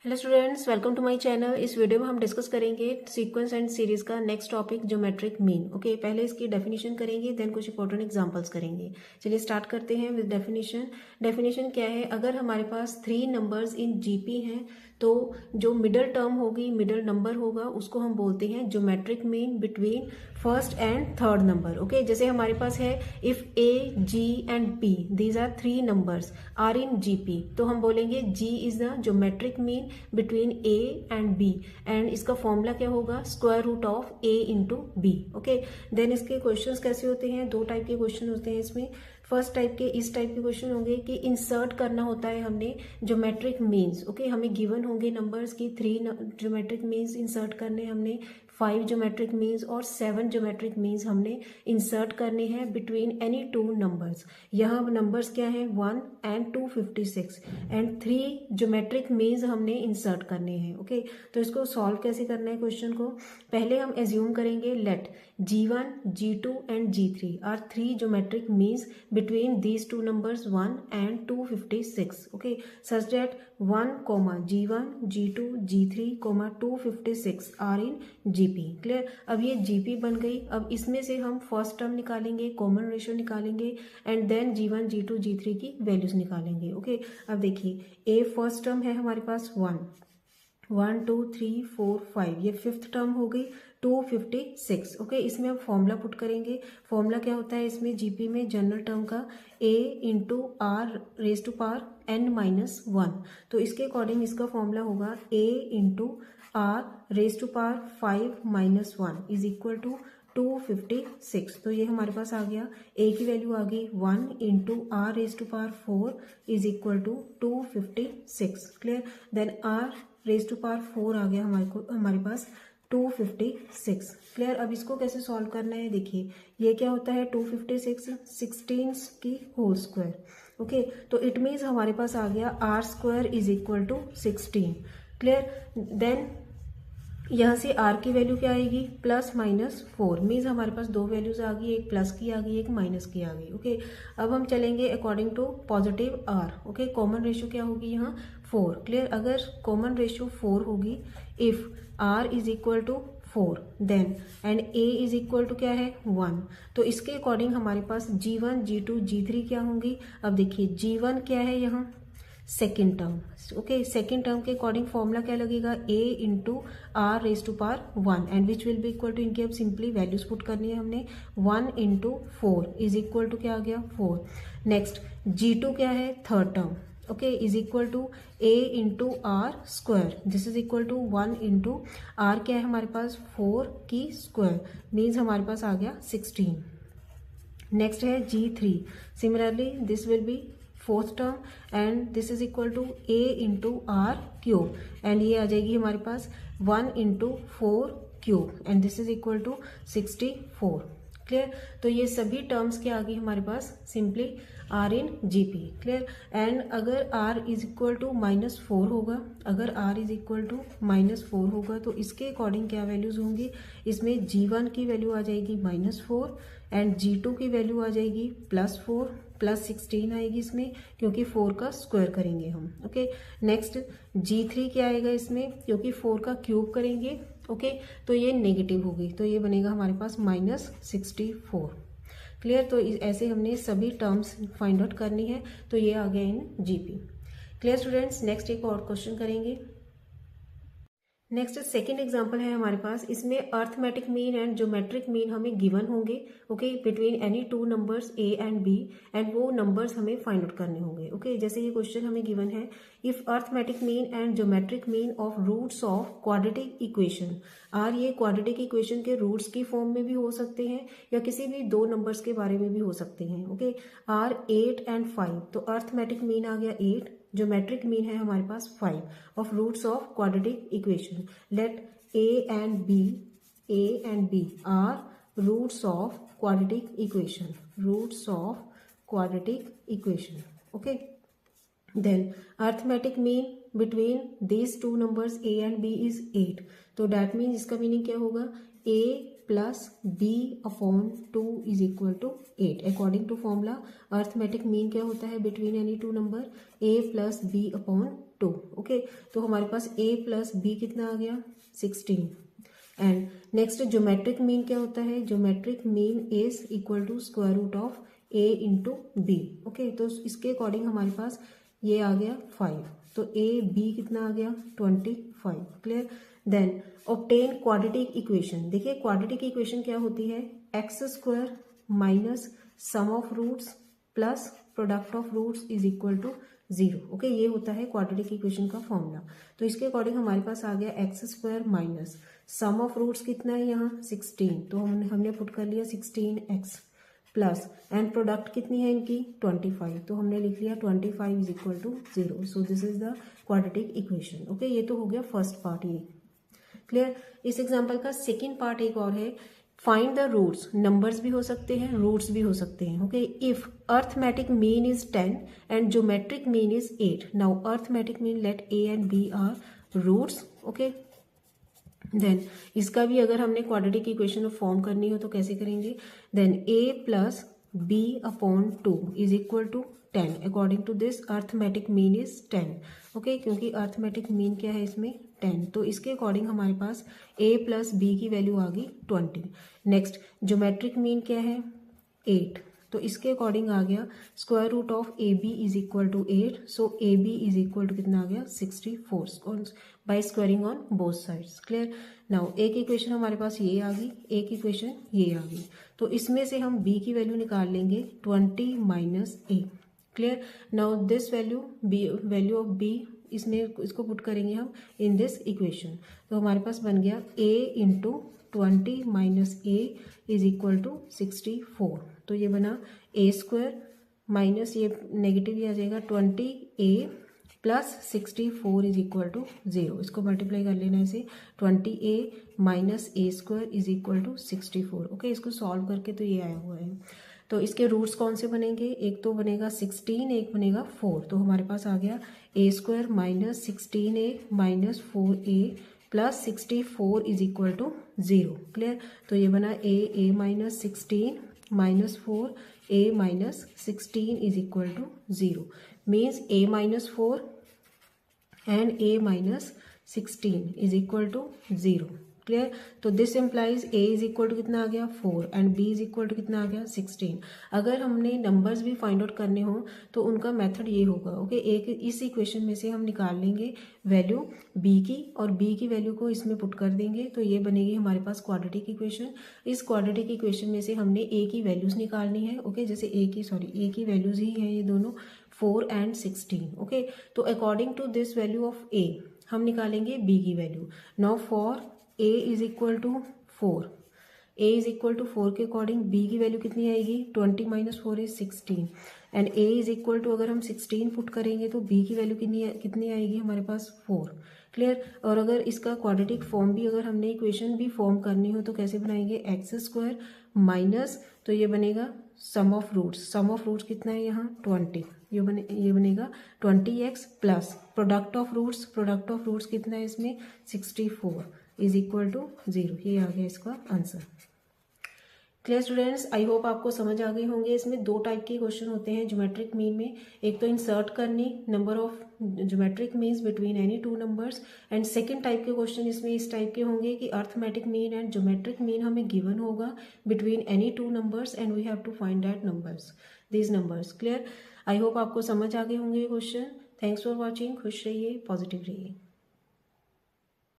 Hello students, welcome to my channel. इस video में हम डिस्कस करेंगे सीक्वेंस एंड सीरीज का next topic geometric mean. Okay, पहले इसकी डेफिनेशन करेंगे, देन कुछ इंपॉर्टेंट एग्जांपल्स करेंगे। चलिए स्टार्ट करते हैं विद डेफिनेशन। डेफिनेशन क्या है? अगर हमारे पास 3 नंबर्स इन जीपी हैं तो जो मिडल टर्म होगी, मिडल नंबर होगा, उसको हम बोलते हैं geometric mean between first and third number. Okay, जैसे हमारे पास है if A G and B, these are 3 numbers are in GP, तो हम बोलेंगे G is the geometric mean between A and B, and इसका फॉर्मूला क्या होगा? Square root of A into B. Okay, then इसके क्वेश्चंस कैसे होते हैं? 2 टाइप के क्वेश्चन होते हैं इसमें। फर्स्ट टाइप के इस टाइप के क्वेश्चन होंगे कि इंसर्ट करना होता है हमने ज्योमेट्रिक मीन्स। ओके, हमें गिवन होंगे नंबर्स की 3 ज्योमेट्रिक मीन्स इंसर्ट करने हमने, 5 ज्योमेट्रिक मीन्स और 7 ज्योमेट्रिक मीन्स हमने इंसर्ट करने हैं बिटवीन एनी 2 नंबर्स। यहाँ नंबर्स क्या है? 1 एंड 256 एंड 3 ज्योमेट्रिक मीन्स हमने इंसर्ट करने हैं। ओके, तो इसको सॉल्व कैसे करना है क्वेश्चन को? पहले हम एज्यूम करेंगे let G1, G2 and G3 are 3 geometric means between these two numbers 1 and 256. Okay, such that 1, G1, G2, G3, 256 are in GP. Clear? अब ये GP बन गई। अब इसमें से हम फर्स्ट टर्म निकालेंगे, कॉमन रेशियो निकालेंगे and then G1, G2, G3 की वैल्यूज निकालेंगे। ओके, अब देखिए ए फर्स्ट टर्म है हमारे पास 1, 1 2 3 4 5, ये फिफ्थ टर्म हो गई 256। ओके, इसमें हम फॉर्मूला पुट करेंगे। फॉर्मूला क्या होता है इसमें जीपी में? जनरल टर्म का a into r raise to power n-1। तो इसके अकॉर्डिंग इसका फॉर्मूला होगा a into r raise to power 5-1 is equal to 256। तो ये हमारे पास आ गया, a की वैल्यू आ गई 1 into r raise to power 4 is equal to 256। Clear? Then r raise to power 4 आ गया हमारे पास 256। क्लियर? अब इसको कैसे सॉल्व करना है? देखिए ये क्या होता है? 256 16 की होल स्क्वायर। ओके, तो इट मीन्स हमारे पास आ गया r square is equal to 16। Clear? Then यहाँ से r की वैल्यू क्या आएगी? +-4 मीन्स हमारे पास 2 वैल्यूज आ गई, एक प्लस की आ गई, एक माइनस की आ गई। ओके, अब हम चलेंगे according to positive r। Okay, common ratio क्या होगी यहाँ? 4। क्लियर? अगर कॉमन रेशियो 4 होगी, if r is equal to 4 then and a is equal to क्या है? 1, तो इसके अकॉर्डिंग हमारे पास G1, G2, G3 क्या होंगी? अब देखिए G1 क्या है यहाँ? Second term. Okay, second term के अकॉर्डिंग फॉर्मूला क्या लगेगा? a into r raise to power 1 and which will be equal to, इनके अब सिंपली वैल्यूज पुट करनी है हमने। 1 इंटू 4 इज इक्वल टू क्या आ गया? 4। नेक्स्ट G2 क्या है? Third term. Okay, is equal to a into r square, this is equal to 1 into r क्या है हमारे पास? 4 की स्क्वायर, मीन्स हमारे पास आ गया 16। नेक्स्ट है G3, similarly this will be fourth term and this is equal to a into R cube, and ये आ जाएगी हमारे पास 1 into 4 cube and this is equal to 64। Clear? तो ये सभी टर्म्स क्या आ गई हमारे पास? Simply are in GP. Clear? And अगर r इज इक्वल टू -4 होगा, अगर r इज इक्वल टू -4 होगा तो इसके अकॉर्डिंग क्या वैल्यूज होंगी? इसमें G1 की वैल्यू आ जाएगी -4 एंड G2 की वैल्यू आ जाएगी +4, +16 आएगी इसमें, क्योंकि 4 का स्क्वायर करेंगे हम। ओके, नेक्स्ट G3 क्या आएगा इसमें? क्योंकि 4 का क्यूब करेंगे। ओके, तो ये नेगेटिव होगी, तो ये बनेगा हमारे पास -64। क्लियर? तो ऐसे हमने सभी टर्म्स फाइंड आउट करनी है, तो ये आ गया इन जीपी। Clear students? नेक्स्ट एक और क्वेश्चन करेंगे। नेक्स्ट सेकेंड एग्जाम्पल है हमारे पास, इसमें arithmetic mean and geometric mean हमें गिवन होंगे। Okay, between any 2 numbers a and b, and वो नंबर्स हमें फाइंड आउट करने होंगे। ओके, जैसे ये क्वेश्चन हमें गिवन है, if arithmetic mean and geometric mean of roots of quadratic equation are, ये क्वाड्रेटिक इक्वेशन के रूट्स की फॉर्म में भी हो सकते हैं या किसी भी 2 नंबर्स के बारे में भी हो सकते हैं। ओके, आर 8 एंड 5, तो अर्थमेटिक मीन आ गया 8, ज्योमेट्रिक मीन है हमारे पास 5 of roots of quadratic equation. Let a and b are roots of quadratic equation, roots of quadratic equation. Okay, then arithmetic mean between these 2 numbers a and b is 8, तो that mean इसका meaning क्या होगा? a plus b upon 2 is equal to 8। According to formula arithmetic mean क्या होता है between any 2 number? a plus b upon 2। Okay, तो हमारे पास a प्लस बी कितना आ गया 16। एंड नेक्स्ट ज्योमेट्रिक मीन क्या होता है, geometric mean is equal to square root of a into B. Okay, तो इसके अकॉर्डिंग हमारे पास ये आ गया 5, तो a b कितना आ गया 25। Clear. Then obtain quadratic equation. देखिए क्वाड्रेटिक इक्वेशन क्या होती है, X square minus sum of roots plus product of roots is equal to 0। Okay, ये होता है क्वाड्रेटिक इक्वेशन का फॉर्मूला। तो इसके अकॉर्डिंग हमारे पास आ गया X square minus sum of roots कितना है यहाँ 16, तो हमने पुट कर लिया 16x प्लस एंड प्रोडक्ट कितनी है इनकी 25, तो हमने लिख लिया 25 is equal to 0। So this is the quadratic equation. Okay, ये तो हो गया फर्स्ट पार्ट। ये क्लियर। इस एग्जाम्पल का सेकेंड पार्ट एक और है, फाइंड द रूट्स। नंबर्स भी हो सकते हैं, रूट्स भी हो सकते हैं। Okay, if arithmetic mean is 10 and geometric mean is 8, now arithmetic mean let a and b are roots. Okay, then इसका भी अगर हमने क्वाड्रेटिक इक्वेशन फॉर्म करनी हो तो कैसे करेंगे, then a plus b upon 2 is equal to 10। According to this arithmetic mean is 10। Okay, क्योंकि अर्थमेटिक मीन क्या है इसमें 10, तो इसके अकॉर्डिंग हमारे पास a प्लस बी की वैल्यू आ गई 20। नेक्स्ट ज्योमेट्रिक मीन क्या है 8, तो इसके अकॉर्डिंग आ गया square root of A B is equal to 8। So A B is equal to कितना आ गया 64 by squaring on both sides. Clear. Now एक इक्वेशन हमारे पास ये आ गई, एक इक्वेशन ये आ गई, तो इसमें से हम b की वैल्यू निकाल लेंगे 20 minus A. Clear. Now this value value of b इसमें इसको पुट करेंगे हम इन दिस इक्वेशन, तो हमारे पास बन गया a into 20 minus A is equal to 64। तो ये बना a स्क्वायर माइनस ये नेगेटिव ही आ जाएगा 20a plus 64 is equal to 0। इसको मल्टीप्लाई कर लेना इसे 20a minus A square is equal to 64। Okay, इसको सॉल्व करके तो ये आया हुआ है। तो इसके रूट्स कौन से बनेंगे, एक तो बनेगा 16, एक बनेगा 4। तो हमारे पास आ गया a square minus 16a minus 4a plus 64 is equal to 0। Clear. तो ये बना a minus 16 minus 4 a minus 16 is equal to 0, means a minus 4 and a minus 16 is equal to 0। Clear. तो this implies a is equal to कितना आ गया 4 and b is equal to कितना आ गया 16। अगर हमने नंबर्स भी फाइंड आउट करने हो तो उनका मेथड ये होगा। ओके, एक इस इक्वेशन में से हम निकाल लेंगे वैल्यू b की और b की वैल्यू को इसमें पुट कर देंगे, तो ये बनेगी हमारे पास क्वाड्रेटिक इक्वेशन। इस क्वाड्रेटिक इक्वेशन में से हमने a की वैल्यूज निकालनी है। ओके, जैसे a की वैल्यूज ही है ये दोनों 4 एंड 16। ओके, तो according to this value of a हम निकालेंगे b की value. Now for a is equal to 4, a is equal to 4 के अकॉर्डिंग b की वैल्यू कितनी आएगी 20 minus 4 is 16 and a is equal to अगर हम 16 पुट करेंगे तो b की वैल्यू कितनी आएगी हमारे पास 4। क्लियर। और अगर इसका क्वाड्रेटिक फॉर्म भी अगर हमने इक्वेशन भी फॉर्म करनी हो तो कैसे बनाएंगे, एक्स स्क्वायर माइनस, तो ये बनेगा सम ऑफ रूट्स कितना है यहाँ 20, ये बनेगा 20x plus product of roots कितना है इसमें 64 इज इक्वल टू 0। ये आ गया इसका आंसर। क्लियर स्टूडेंट्स, आई होप आपको समझ आ गई होंगे। इसमें दो टाइप के क्वेश्चन होते हैं ज्योमेट्रिक मीन में, एक तो इंसर्ट करनी number of geometric means between any two numbers, and second type के क्वेश्चन इसमें इस टाइप के होंगे कि arithmetic mean and geometric mean हमें गिवन होगा between any two numbers and we have to find that these numbers. Clear, I hope आपको समझ आ गए होंगे ये क्वेश्चन। थैंक्स फॉर वॉचिंग, खुश रहिए, पॉजिटिव रहिए।